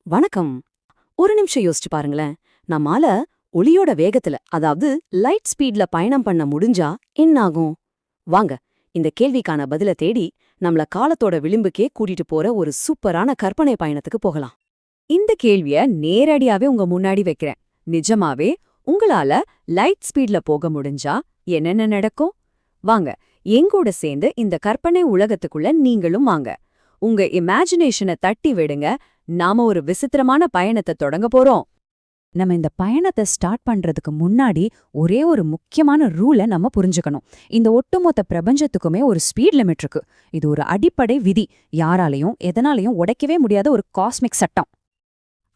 வணக்கம். ஒரு நிமிஷம் யோசிச்சு பாருங்களேன். நம்மால ஒளியோட வேகத்துல, அதாவது லைட் ஸ்பீட்ல பயணம் பண்ண முடிஞ்சா என்ன ஆகும்? வாங்க, இந்த கேள்விக்கான பதில தேடி நம்மள காலத்தோட விளிம்புக்கே கூட்டிட்டு போற ஒரு சூப்பரான கற்பனை பயணத்துக்கு போகலாம். இந்த கேள்விய நேரடியாவே உங்க முன்னாடி வைக்கிறேன். நிஜமாவே உங்களால லைட் ஸ்பீட்ல போக முடிஞ்சா என்னென்ன நடக்கும்? வாங்க, எங்கூட சேர்ந்து இந்த கற்பனை உலகத்துக்குள்ள நீங்களும் வாங்க. உங்க இமேஜினேஷனை தட்டி விடுங்க. நாம ஒரு விசித்திரமான பயணத்தை தொடங்க போறோம். நம்ம இந்த பயணத்தை ஸ்டார்ட் பண்றதுக்கு முன்னாடி ஒரே ஒரு முக்கியமான ரூலை நம்ம புரிஞ்சுக்கணும். இந்த ஒட்டுமொத்த பிரபஞ்சத்துக்குமே ஒரு ஸ்பீட் லிமிட் இருக்கு. இது ஒரு அடிப்படை விதி. யாராலையும் எதனாலையும் உடைக்கவே முடியாத ஒரு காஸ்மிக் சட்டம்.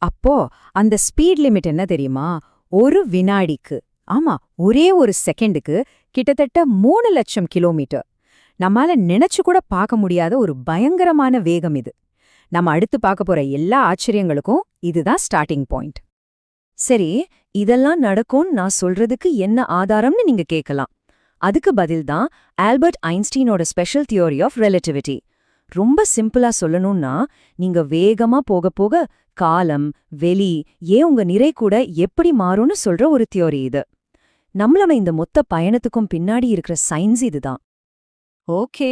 அப்போ அந்த ஸ்பீட் லிமிட் என்ன தெரியுமா? ஒரு வினாடிக்கு, ஆமா, ஒரே ஒரு செகண்டுக்கு கிட்டத்தட்ட 3 லட்சம் கிலோமீட்டர். நம்மால நினைச்சு கூட பார்க்க முடியாத ஒரு பயங்கரமான வேகம் இது. நம்ம அடுத்து பார்க்க போற எல்லா ஆச்சரியங்களுக்கும் இதுதான் ஸ்டார்டிங் பாயிண்ட். சரி, இதெல்லாம் நடக்கும்னு நான் சொல்றதுக்கு என்ன ஆதாரம்னு நீங்க கேட்கலாம். அதுக்கு பதில்தான் ஆல்பர்ட் ஐன்ஸ்டீனோட ஸ்பெஷல் தியோரி ஆஃப் ரிலேட்டிவிட்டி. ரொம்ப சிம்பிளா சொல்லணும்னா, நீங்க வேகமா போக போக காலம், வெளி, ஏன் உங்க நிறை கூட எப்படி மாறும்னு சொல்ற ஒரு தியோரி இது. நம்மளோட இந்த மொத்த பயணத்துக்கும் பின்னாடி இருக்கிற சயின்ஸ் இதுதான். ஓகே,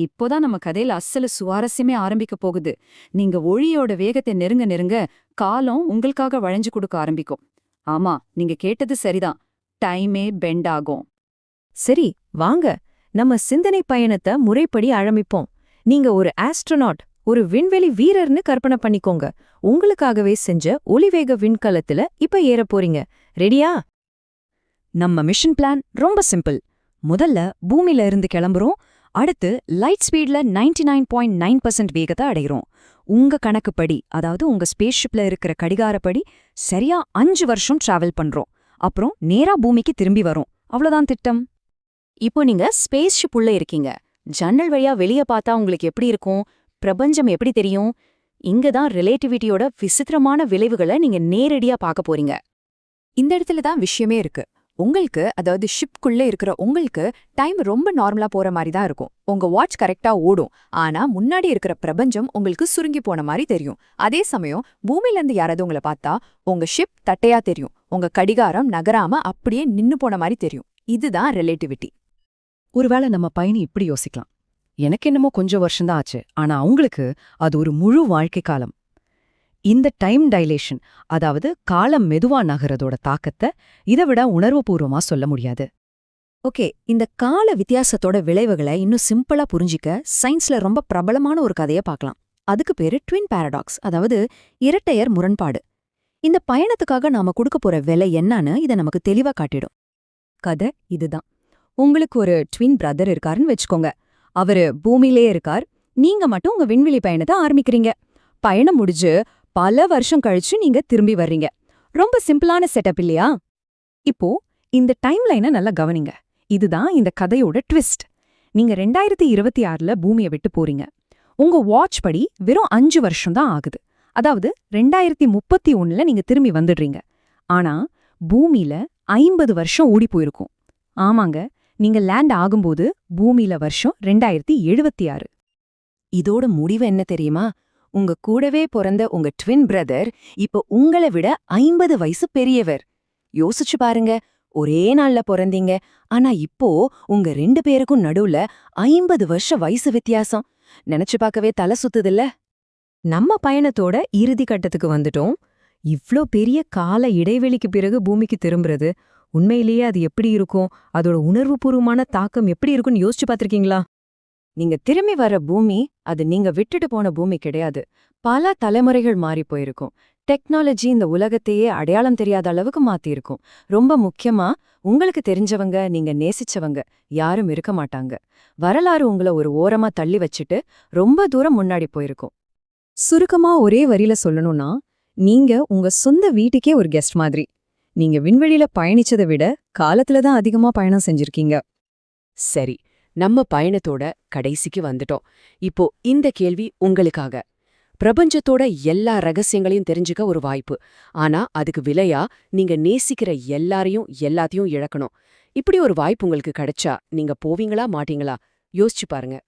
இப்போதான் நம்ம கதையில அசல சுவாரஸ்யமே ஆரம்பிக்க போகுது. நீங்க ஒளியோட வேகத்தை நெருங்க நெருங்க காலம் உங்களுக்காக வளைஞ்சு கொடுக்க ஆரம்பிக்கும். ஆமா, நீங்க கேட்டது சரிதான். டைமே பெண்ட் ஆகும். சரி, வாங்க நம்ம சிந்தனை பயணத்தை முறைப்படி ஆரம்பிப்போம். நீங்க ஒரு ஆஸ்ட்ரோநாட், ஒரு விண்வெளி வீரர்னு கற்பனை பண்ணிக்கோங்க. உங்களுக்காகவே செஞ்ச ஒளிவேக விண்கலத்துல இப்ப ஏற போறீங்க. ரெடியா? நம்ம மிஷன் பிளான் ரொம்ப சிம்பிள். முதல்ல பூமியில இருந்து கிளம்புறோம். அடுத்து லைட் ஸ்பீட்ல 99.9% வேகத்தை அடைகிறோம். உங்க கணக்குப்படி, அதாவது உங்க ஸ்பேஸ்ஷிப்ல இருக்கிற கடிகாரப்படி சரியா 5 வருஷம் டிராவல் பண்றோம். அப்புறம் நேரா பூமிக்கு திரும்பி வரோம். அவ்வளவுதான் திட்டம். இப்போ நீங்க ஸ்பேஸ்ஷிப் உள்ள இருக்கீங்க. ஜன்னல் வழியா வெளிய பார்த்தா உங்களுக்கு எப்படி இருக்கும்? பிரபஞ்சம் எப்படி தெரியும்? இங்கதான் ரிலேட்டிவிட்டியோட விசித்திரமான விளைவுகளை நீங்க நேரடியா பார்க்க போறீங்க. இந்த இடத்துல தான் விஷயமே இருக்கு. உங்களுக்கு, அதாவது ஷிப்குள்ள இருக்கிற உங்களுக்கு டைம் ரொம்ப நார்மலா போற மாதிரி தான் இருக்கும். உங்க வாட்ச் கரெக்டா ஓடும். ஆனா முன்னாடி இருக்கிற பிரபஞ்சம் உங்களுக்கு சுருங்கி போன மாதிரி தெரியும். அதே சமயம் பூமியில இருந்து யாராவது உங்களை பார்த்தா உங்க ஷிப் தட்டையா தெரியும். உங்க கடிகாரம் நகராம அப்படியே நின்னு போன மாதிரி தெரியும். இதுதான் ரிலேட்டிவிட்டி. ஒருவேளை நம்ம பயணி இப்படி யோசிக்கலாம். எனக்கு என்னமோ கொஞ்சம் வருஷம்தான் ஆச்சு, ஆனா அவங்களுக்கு அது ஒரு முழு வாழ்க்கை காலம். இந்த டைம் டைலேஷன், அதாவது காலம் மெதுவா நகரதோட தாக்கத்தை இதை விட உணர்வுபூர்வமா சொல்ல முடியாது. ஓகே, இந்த கால வித்தியாசத்தோட விளைவுகளை இன்னும் சிம்பிளா புரிஞ்சிக்க சயின்ஸ்ல ரொம்ப பிரபலமான ஒரு கதையை பார்க்கலாம். அதுக்கு பேரு ட்வின் பாரடாக்ஸ், அதாவது இரட்டையர் முரண்பாடு. இந்த பயணத்துக்காக நாம கொடுக்க போற விலை என்னன்னு இதை நமக்கு தெளிவா காட்டிடும். கதை இதுதான். உங்களுக்கு ஒரு ட்வின் பிரதர் இருக்காருன்னு வச்சுக்கோங்க. அவரு பூமியிலே இருக்கார். நீங்க மட்டும் உங்க விண்வெளி பயணத்தை ஆரம்பிக்கிறீங்க. பயணம் முடிஞ்சு பல வருஷம் கழிச்சு நீங்க திரும்பி வர்றீங்க. ரொம்ப சிம்பிளான செட்டப் இல்லையா? இப்போ இந்த டைம் லைனை நல்லா கவனிங்க. இதுதான் இந்த கதையோட ட்விஸ்ட். நீங்க 2026ல பூமியை விட்டு போறீங்க. உங்க வாட்ச் படி வெறும் 5 வருஷம் தான் ஆகுது. அதாவது 2031ல நீங்க திரும்பி வந்துடுறீங்க. ஆனா பூமியில 50 வருஷம் ஓடி போயிருக்கும். ஆமாங்க, நீங்க லேண்ட் ஆகும்போது பூமியில வருஷம் 2076. இதோட முடிவு என்ன தெரியுமா? உங்க கூடவே பிறந்த உங்க ட்வின் பிரதர் இப்ப உங்களை விட 50 வயசு பெரியவர். யோசிச்சு பாருங்க, ஒரே நாள்ல பிறந்தீங்க. ஆனா இப்போ உங்க 2 பேருக்கும் நடுவுல 50 வருஷ வயசு வித்தியாசம். நினைச்சு பார்க்கவே தலை சுத்துதில்ல? நம்ம பயணத்தோட இறுதி கட்டத்துக்கு வந்துட்டோம். இவ்ளோ பெரிய கால இடைவெளிக்கு பிறகு பூமிக்கு திரும்புறது, உண்மையிலேயே அது எப்படி இருக்கும்? அதோட உணர்வுபூர்வமான தாக்கம் எப்படி இருக்கும்னு யோசிச்சு பார்த்திருக்கீங்களா? நீங்க திரும்பி வர பூமி அது நீங்க விட்டுட்டு போன பூமி கிடையாது. பல தலைமுறைகள் மாறி போயிருக்கும். டெக்னாலஜி இந்த உலகத்தையே அடையாளம் தெரியாத அளவுக்கு மாத்திருக்கும். ரொம்ப முக்கியமா, உங்களுக்கு தெரிஞ்சவங்க, நீங்க நேசிச்சவங்க யாரும் இருக்க மாட்டாங்க. வரலாறு உங்களை ஒரு ஓரமா தள்ளி வச்சுட்டு ரொம்ப தூரம் முன்னாடி போயிருக்கும். சுருக்கமா ஒரே வரியில சொல்லணும்னா, நீங்க உங்க சொந்த வீட்டுக்கே ஒரு கெஸ்ட் மாதிரி. நீங்க விண்வெளியில பயணிச்சதை விட காலத்துல தான் அதிகமா பயணம் செஞ்சிருக்கீங்க. சரி, நம்ம பயணத்தோட கடைசிக்கு வந்துட்டோம். இப்போ இந்த கேள்வி உங்களுக்காக. பிரபஞ்சத்தோட எல்லா ரகசியங்களையும் தெரிஞ்சுக்க ஒரு வாய்ப்பு. ஆனா அதுக்கு விலையா நீங்க நேசிக்கிற எல்லாத்தையும் இழக்கணும். இப்படி ஒரு வாய்ப்பு உங்களுக்கு கிடைச்சா நீங்க போவீங்களா மாட்டீங்களா? யோசிச்சு பாருங்க.